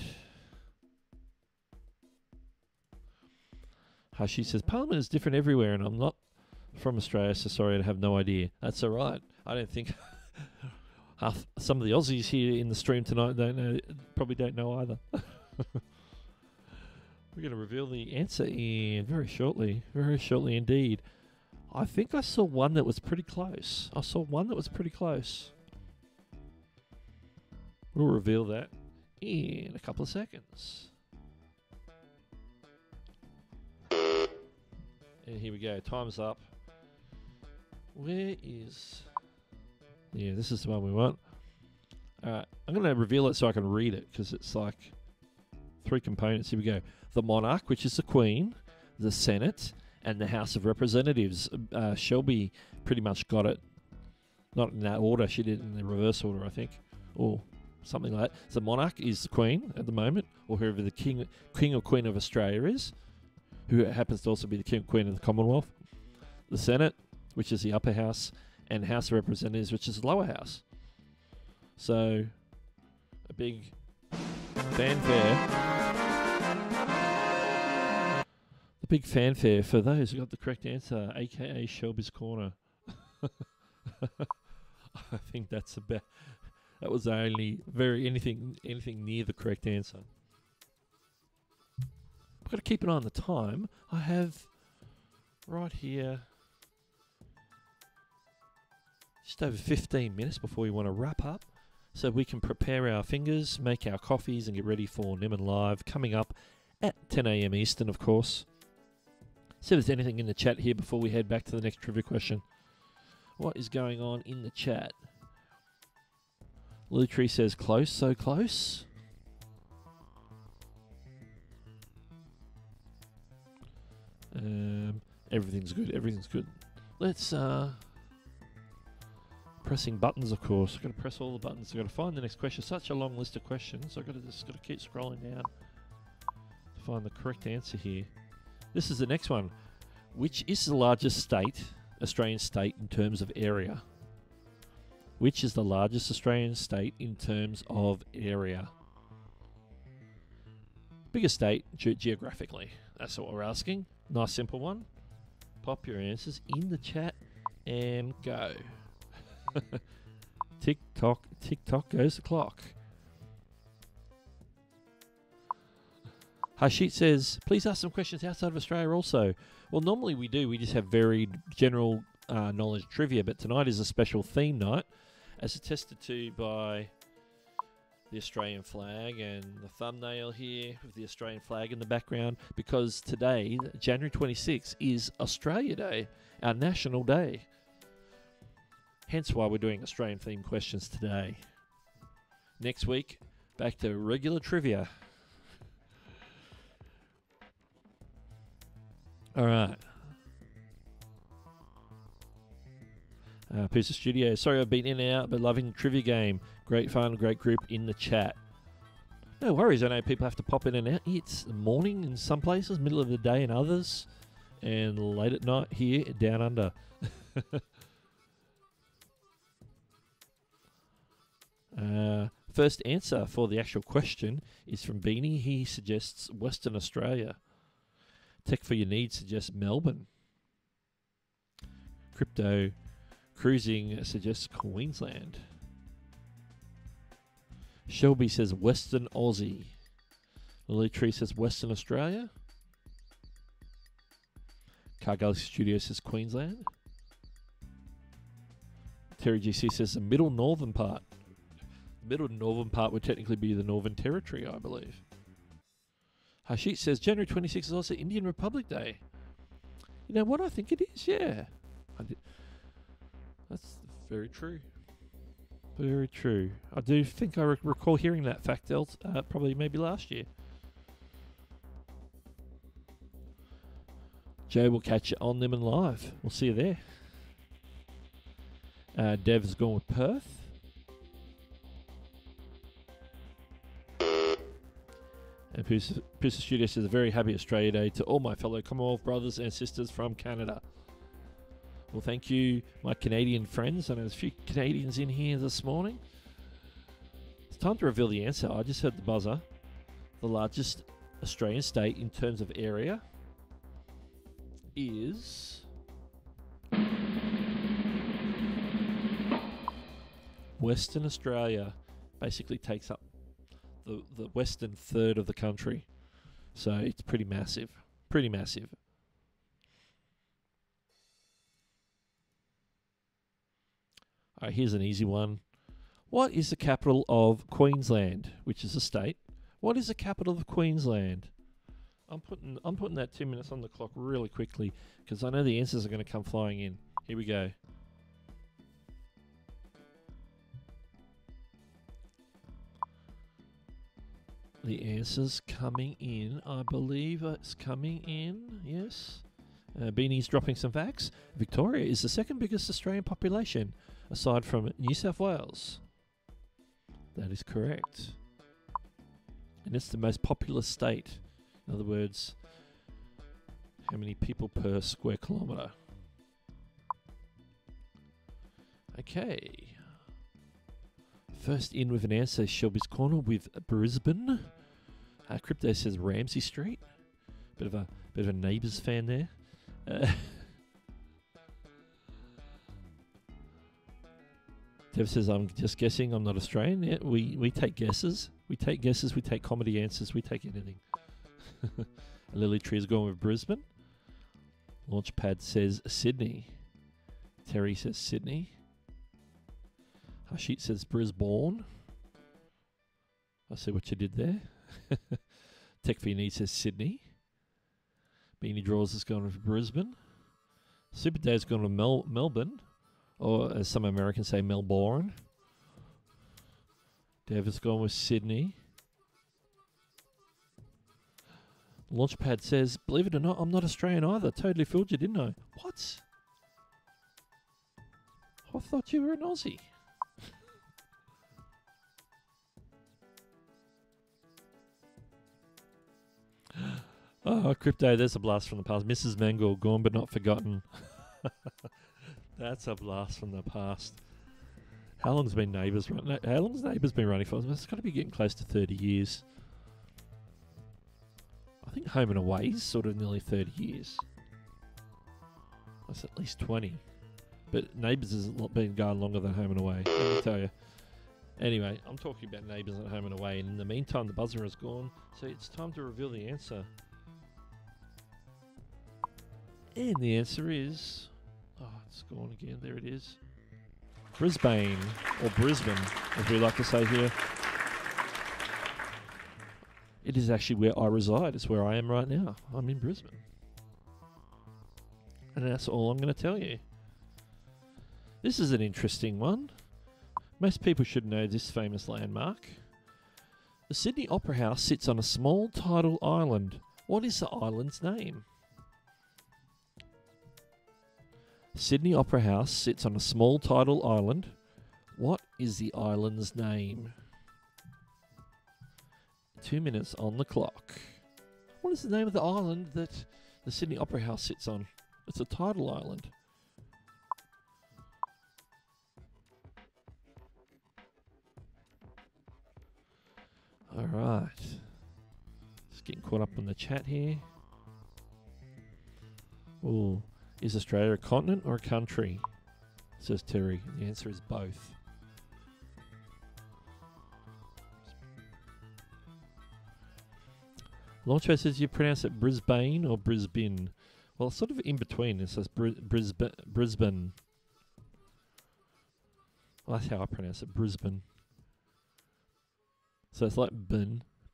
Hashi says Parliament is different everywhere, and I'm not from Australia, so sorry, I have no idea. That's all right. I don't think some of the Aussies here in the stream tonight probably don't know either. We're going to reveal the answer in very shortly indeed. I think I saw one that was pretty close. We'll reveal that in a couple of seconds. And here we go. Time's up. Where is... Yeah, this is the one we want. I'm going to reveal it so I can read it, because it's like 3 components. Here we go. The monarch, which is the Queen, the Senate, and the House of Representatives. Shelby pretty much got it. Not in that order. She did it in the reverse order, I think. Or something like that. So the monarch is the Queen at the moment, or whoever the King or Queen of Australia is, who happens to also be the King or Queen of the Commonwealth. The Senate, which is the upper house, and House of Representatives, which is the lower house. So, a big fanfare. The big fanfare for those who got the correct answer, aka Shelby's Corner. I think that was only anything near the correct answer. I've got to keep an eye on the time. I have right here just over 15 minutes before we want to wrap up, so we can prepare our fingers, make our coffees, and get ready for Nimmin Live coming up at 10 a.m. Eastern, of course. See if there's anything in the chat here before we head back to the next trivia question. What is going on in the chat? Lutree says close, so close. Everything's good. Let's pressing buttons, of course. I've got to press all the buttons. I've got to find the next question. Such a long list of questions. I've got to keep scrolling down to find the correct answer here. This is the next one. Which is the largest state, Australian state, in terms of area? Which is the largest Australian state in terms of area? Biggest state geographically. That's what we're asking. Nice simple one. Pop your answers in the chat and go. Tick tock goes the clock. Hashit says, please ask some questions outside of Australia also. Well, normally we do. We just have varied general knowledge trivia, but tonight is a special theme night, as attested to by the Australian flag and the thumbnail here with the Australian flag in the background, because today, January 26th, is Australia Day, our national day. Hence why we're doing Australian themed questions today. Next week, back to regular trivia. All right. Piece of Studio. Sorry I've been in and out, but loving the trivia game. Great fun, great group in the chat. No worries, I know people have to pop in and out. It's morning in some places, middle of the day in others, and late at night here down under. First answer for the actual question is from Beanie. He suggests Western Australia. Tech for Your Needs suggests Melbourne. Crypto Cruising suggests Queensland. Shelby says Western Aussie. Lily Tree says Western Australia. Car Galaxy Studio says Queensland. Terry GC says the middle northern part. The middle northern part would technically be the Northern Territory, I believe. Hashit says January 26th is also Indian Republic Day. You know what? I think it is, yeah. That's very true. Very true. I do think I recall hearing that fact, probably maybe last year. Jay will catch you on them and live. We'll see you there. Dev's gone with Perth. And Poosa Studio says a very happy Australia Day to all my fellow Commonwealth brothers and sisters from Canada. Well, thank you, my Canadian friends. I know there's a few Canadians in here this morning. It's time to reveal the answer. I just heard the buzzer. The largest Australian state in terms of area is Western Australia. Basically takes up the western third of the country. So it's pretty massive. Pretty massive. All right, here's an easy one. What is the capital of Queensland, which is a state? What is the capital of Queensland? I'm putting that 2 minutes on the clock really quickly because I know the answers are going to come flying in. Here we go. The answer's coming in. I believe it's coming in. Yes. Beanie's dropping some facts. Victoria is the second biggest Australian population, aside from New South Wales. That is correct. And it's the most populous state. In other words, how many people per square kilometre. Okay. First in with an answer, Shelby's Corner with Brisbane. Crypto says Ramsay Street. Bit of a Neighbours fan there. Dev says, I'm just guessing, I'm not Australian. Yeah, we take guesses. We take guesses, we take comedy answers, we take anything. Lily Tree is going with Brisbane. Launchpad says Sydney. Terry says Sydney. Hashit says Brisbane. I see what you did there. Tech for Your Needs says Sydney. Beanie Draws is going with Brisbane. Super Day's going to Melbourne. Or as some Americans say, Melbourne. Dev is going with Sydney. Launchpad says, believe it or not, I'm not Australian either. Totally fooled you, didn't I? What? I thought you were an Aussie. Oh, Crypto, there's a blast from the past. Mrs. Mangle, gone but not forgotten. That's a blast from the past. How long's Neighbours running? How long's Neighbours been running for? It's got to be getting close to 30 years. I think Home and Away is sort of nearly 30 years. That's at least 20. But Neighbours has been going longer than Home and Away, let me tell you. Anyway, I'm talking about Neighbours at Home and Away, and in the meantime, the buzzer has gone, so it's time to reveal the answer. And the answer is... Oh, it's gone again. There it is. Brisbane, or Brisbane, as we like to say here. It is actually where I reside. It's where I am right now. I'm in Brisbane. And that's all I'm going to tell you. This is an interesting one. Most people should know this famous landmark. The Sydney Opera House sits on a small tidal island. What is the island's name? Sydney Opera House sits on a small tidal island. What is the island's name? 2 minutes on the clock. What is the name of the island that the Sydney Opera House sits on? It's a tidal island. All right. Just getting caught up on the chat here. Oh, is Australia a continent or a country? Says Terry. The answer is both. Launchpad says you pronounce it Brisbane or Brisbane. Well, it's sort of in between. It says Brisbane. Well, that's how I pronounce it, Brisbane. So it's like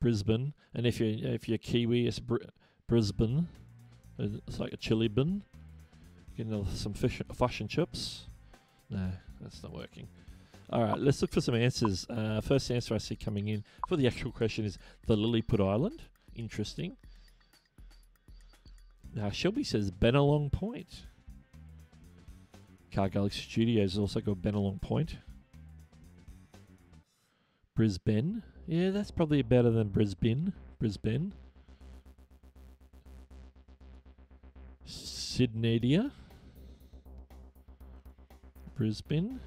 Brisbane, and if you're Kiwi, it's Brisbane. It's like a chili bin. Getting some fish and chips. No, that's not working. All right, let's look for some answers. First answer I see coming in for the actual question is the Lilliput Island. Interesting. Now Shelby says Benelong Point. Car Galaxy Studios has also got Benelong Point. Brisbane. Yeah, that's probably better than Brisbane. Sydney. Brisbane.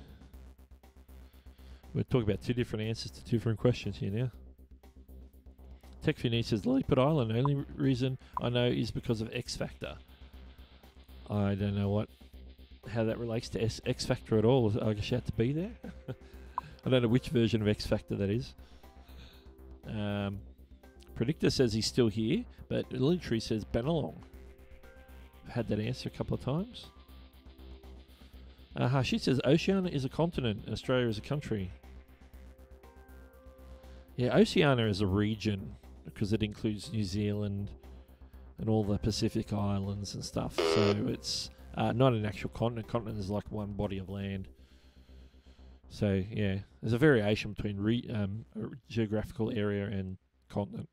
We're talking about two different answers to two different questions here now. TechFini says Lilliput Island. The only reason I know is because of X Factor. I don't know how that relates to X Factor at all. I guess you have to be there. I don't know which version of X Factor that is. Predictor says he's still here, but Lilytree says Benelong. I've had that answer a couple of times. She says Oceania is a continent, Australia is a country. Yeah, Oceania is a region because it includes New Zealand and all the Pacific Islands and stuff. So it's not an actual continent. Continent is like one body of land. So yeah, there's a variation between geographical area and continent.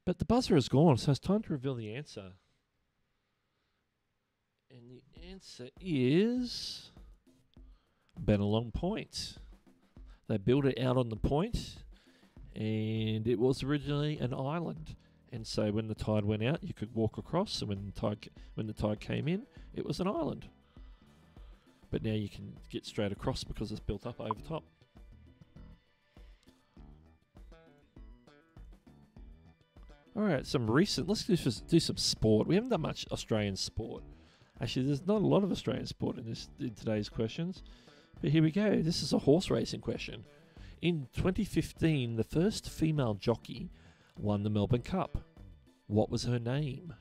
But the buzzer is gone, so it's time to reveal the answer. And the answer is Benelong Point. They built it out on the point, and it was originally an island. And so when the tide went out, you could walk across, and when the tide came in, it was an island. But now you can get straight across because it's built up over top. All right, let's do some sport. We haven't done much Australian sport. Actually, there's not a lot of Australian sport in today's questions. But here we go. This is a horse racing question. In 2015, the first female jockey won the Melbourne Cup. What was her name?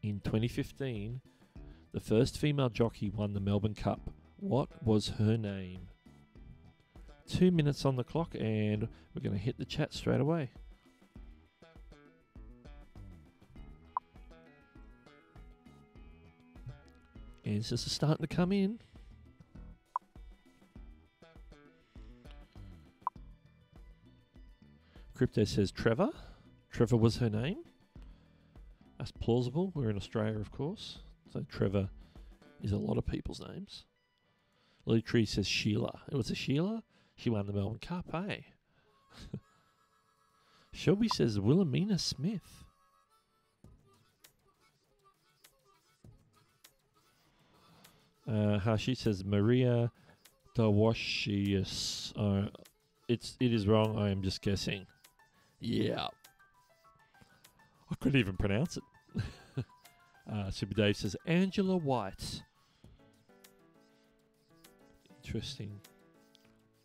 In 2015, the first female jockey won the Melbourne Cup. What was her name? 2 minutes on the clock, and we're going to hit the chat straight away. Answers are starting to come in. Crypto says Trevor. Trevor was her name. That's plausible. We're in Australia, of course. So Trevor is a lot of people's names. Lily Tree says Sheila. It was a Sheila. She won the Melbourne Cup, eh? Shelby says Wilhelmina Smith. She says Maria Dawashius. It is wrong. I am just guessing. Yeah. I couldn't even pronounce it. Super Dave says Angela White. Interesting.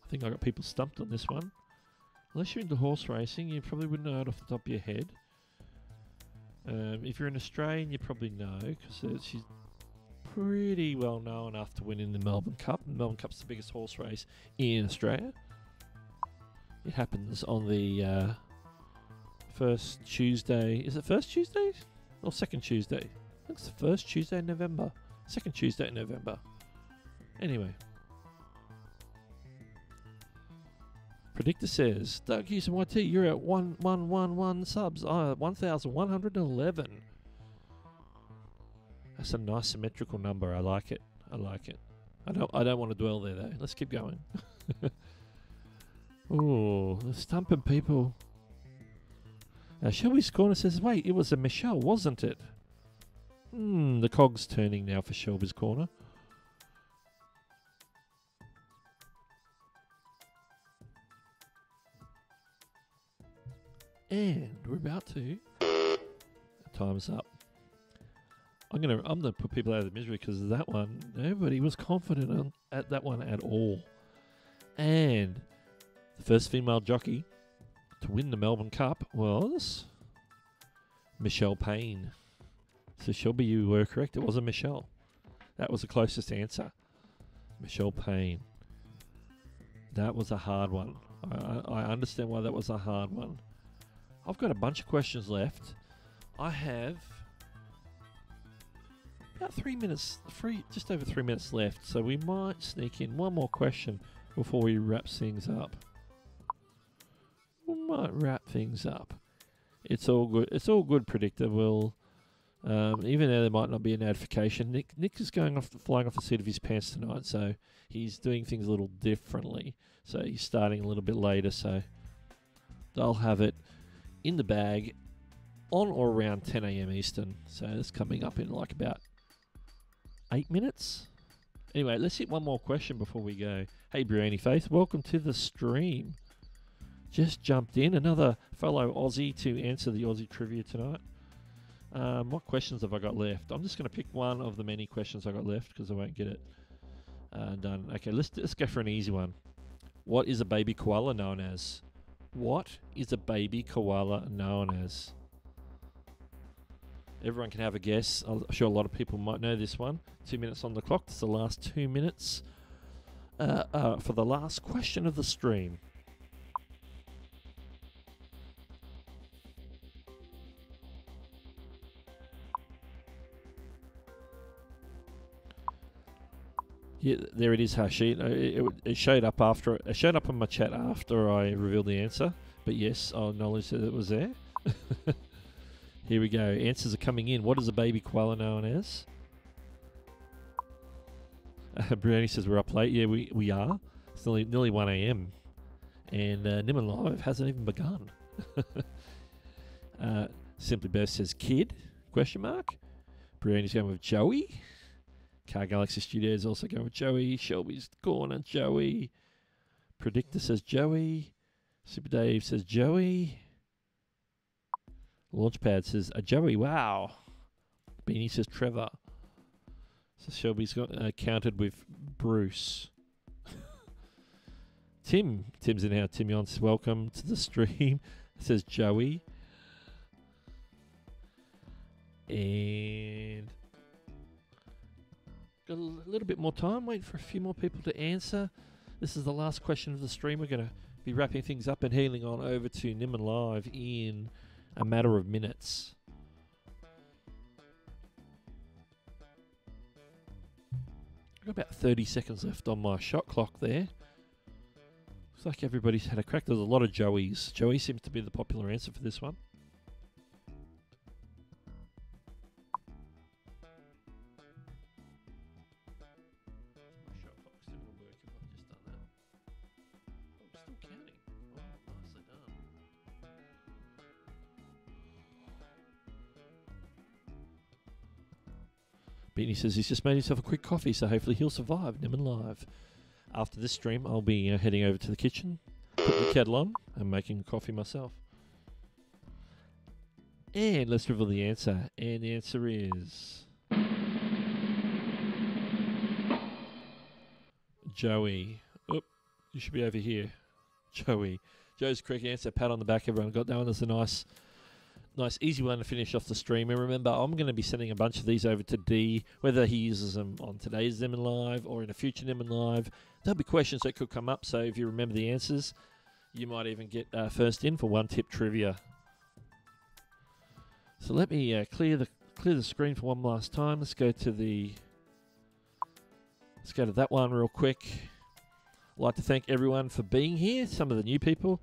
I think I got people stumped on this one. Unless you're into horse racing, you probably wouldn't know it off the top of your head. If you're an Australian, you probably know because she's pretty well known after winning the Melbourne Cup. The Melbourne Cup's the biggest horse race in Australia. It happens on the first Tuesday. Is it first Tuesday or second Tuesday? I think it's the first Tuesday in November. Second Tuesday in November. Anyway. Predictor says, Doug Hewson YT, you're at 1111 subs. 1,111. That's a nice symmetrical number. I like it. I like it. I don't want to dwell there though. Let's keep going. Oh, the stumping people. Shelby's Corner says, wait, it was a Michelle, wasn't it? The cog's turning now for Shelby's Corner. And we're about to. Time's up. I'm gonna put people out of the misery because that one, nobody was confident at that one at all. And the first female jockey to win the Melbourne Cup was Michelle Payne. So Shelby, you were correct. It wasn't Michelle. That was the closest answer. Michelle Payne. That was a hard one. I understand why that was a hard one. I've got a bunch of questions left. I have about 3 minutes, just over 3 minutes left. So we might sneak in one more question before we wrap things up. We might wrap things up. It's all good. It's all good, Predictor. We'll, even though there might not be a notification, Nick is flying off the seat of his pants tonight, so he's doing things a little differently. So he's starting a little bit later, so they'll have it in the bag on or around 10 a.m. Eastern. So it's coming up in like about 8 minutes. Anyway, let's hit one more question before we go. Hey, Brianny Faith, welcome to the stream. Just jumped in. Another fellow Aussie to answer the Aussie trivia tonight. What questions have I got left? I'm just going to pick one of the many questions I got left because I won't get it done. Okay, let's go for an easy one. What is a baby koala known as? What is a baby koala known as? Everyone can have a guess. I'm sure a lot of people might know this one. 2 minutes on the clock. It's the last 2 minutes for the last question of the stream. Yeah, there it is, Harshit. It showed up after. It showed up on my chat after I revealed the answer. But yes, I'll acknowledge that it was there. Here we go. Answers are coming in. What is a baby koala known as? Brianny says we're up late. Yeah, we are. It's nearly 1 a.m. And Nimmin Live hasn't even begun. Simply Beth says kid? Question mark. Brianny's going with Joey. Car Galaxy Studios also going with Joey. Shelby's Corner, Joey. Predictor says Joey. Super Dave says Joey. Launchpad says Joey, wow. Beanie says Trevor. So Shelby's got counted with Bruce. Tim's in our Tim Yons. Welcome to the stream. It says Joey. And got a little bit more time. Wait for a few more people to answer. This is the last question of the stream. We're going to be wrapping things up and healing on over to Nimmin Live in a matter of minutes. I've got about 30 seconds left on my shot clock there. Looks like everybody's had a crack. There's a lot of Joeys. Joey seems to be the popular answer for this one. Beanie says he's just made himself a quick coffee, so hopefully he'll survive Nimmin Live. After this stream, I'll be heading over to the kitchen, putting the kettle on, and making coffee myself. And let's reveal the answer. And the answer is Joey. Oop, you should be over here. Joey. Joe's correct answer. Pat on the back, everyone got that one. That's a nice easy one to finish off the stream. And remember, I'm going to be sending a bunch of these over to D, whether he uses them on today's Nimmin Live or in a future Nimmin Live. There'll be questions that could come up, so if you remember the answers, you might even get first in for one tip trivia. So let me clear the screen for one last time. Let's go to that one real quick. I'd like to thank everyone for being here. Some of the new people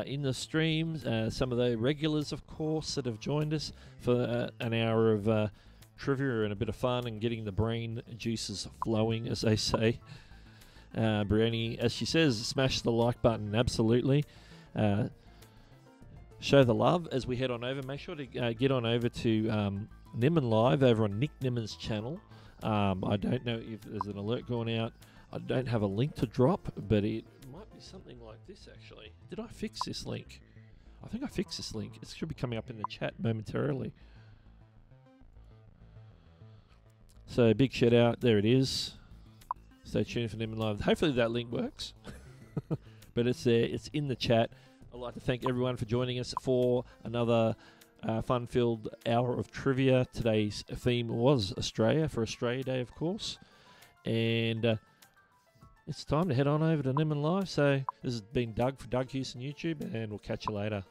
in the streams, some of the regulars, of course, that have joined us for an hour of trivia and a bit of fun and getting the brain juices flowing, as they say. Brianni, as she says, smash the like button, absolutely. Show the love as we head on over. Make sure to get on over to Nimmin Live over on Nick Nimmin's channel. I don't know if there's an alert going out. I don't have a link to drop, but it might be something like this, actually. Did I fix this link? I think I fixed this link. It should be coming up in the chat momentarily. So big shout out. There it is. Stay tuned for Nimmin Live. Hopefully that link works. But it's there. It's in the chat. I'd like to thank everyone for joining us for another fun-filled hour of trivia. Today's theme was Australia, for Australia Day, of course. And it's time to head on over to Nimmin Live. So this has been Doug for Doug Hewson YouTube, and we'll catch you later.